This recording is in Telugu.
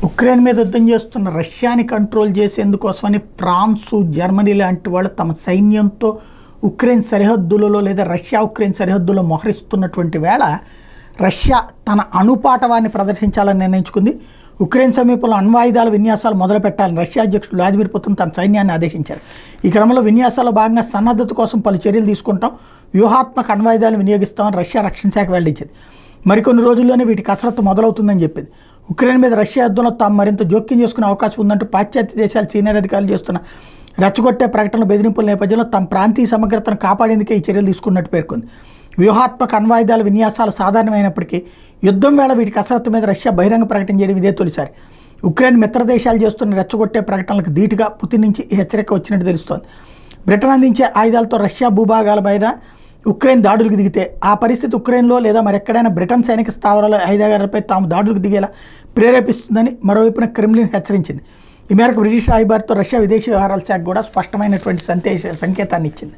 ఉక్రెయిన్ మీద యుద్ధం చేస్తున్న రష్యాని కంట్రోల్ చేసేందుకోసమని ఫ్రాన్సు, జర్మనీ లాంటి వాళ్ళు తమ సైన్యంతో ఉక్రెయిన్ సరిహద్దులలో లేదా రష్యా ఉక్రెయిన్ సరిహద్దులో మోహరిస్తున్నటువంటి వేళ రష్యా తన అణుపాటవాన్ని ప్రదర్శించాలని నిర్ణయించుకుంది. ఉక్రెయిన్ సమీపంలో అణ్వాయుధాల విన్యాసాలు మొదలుపెట్టాలని రష్యా అధ్యక్షుడు వ్లాదిమిర్ పుతిన్ తన సైన్యాన్ని ఆదేశించారు. ఈ క్రమంలో విన్యాసాల్లో భాగంగా సన్నద్ధత కోసం పలు చర్యలు తీసుకుంటాం, వ్యూహాత్మక అణ్వాయుధాలను వినియోగిస్తామని రష్యా రక్షణ శాఖ వెల్లడించింది. మరికొన్ని రోజుల్లోనే వీటి కసరత్తు మొదలవుతుందని చెప్పింది. ఉక్రెయిన్ మీద రష్యా యుద్ధంలో తాము మరింత జోక్యం చేసుకునే అవకాశం ఉందంటూ పాశ్చాత్య దేశాల సీనియర్ అధికారులు చేస్తున్న రెచ్చగొట్టే ప్రకటనలు, బెదిరింపుల నేపథ్యంలో తమ ప్రాంతీయ సమగ్రతను కాపాడేందుకే ఈ చర్యలు తీసుకున్నట్టు పేర్కొంది. వ్యూహాత్మక అణ్వాయుధాల విన్యాసాలు సాధారణమైనప్పటికీ యుద్ధం వేళ వీటి కసరత్తు మీద రష్యా బహిరంగ ప్రకటన చేయడం ఇదే తొలిసారి. ఉక్రెయిన్ మిత్ర దేశాలు చేస్తున్న రెచ్చగొట్టే ప్రకటనలకు ధీటుగా పుతిన్ నుంచి ఈ హెచ్చరిక వచ్చినట్టు తెలుస్తోంది. బ్రిటన్ అందించే ఆయుధాలతో రష్యా భూభాగాల మీద ఉక్రెయిన్ దాడులకు దిగితే ఆ పరిస్థితి ఉక్రెయిన్లో లేదా మరెక్కడైనా బ్రిటన్ సైనిక స్థావరాల ఆయుధాగాలపై తాము దాడులకు దిగేలా ప్రేరేపిస్తుందని మరోవైపున క్రెమ్లిన్ హెచ్చరించింది. ఈ మేరకు బ్రిటిష్ రాయబారితో రష్యా విదేశీ వ్యవహారాల శాఖ కూడా స్పష్టమైనటువంటి సంకేతాన్ని ఇచ్చింది.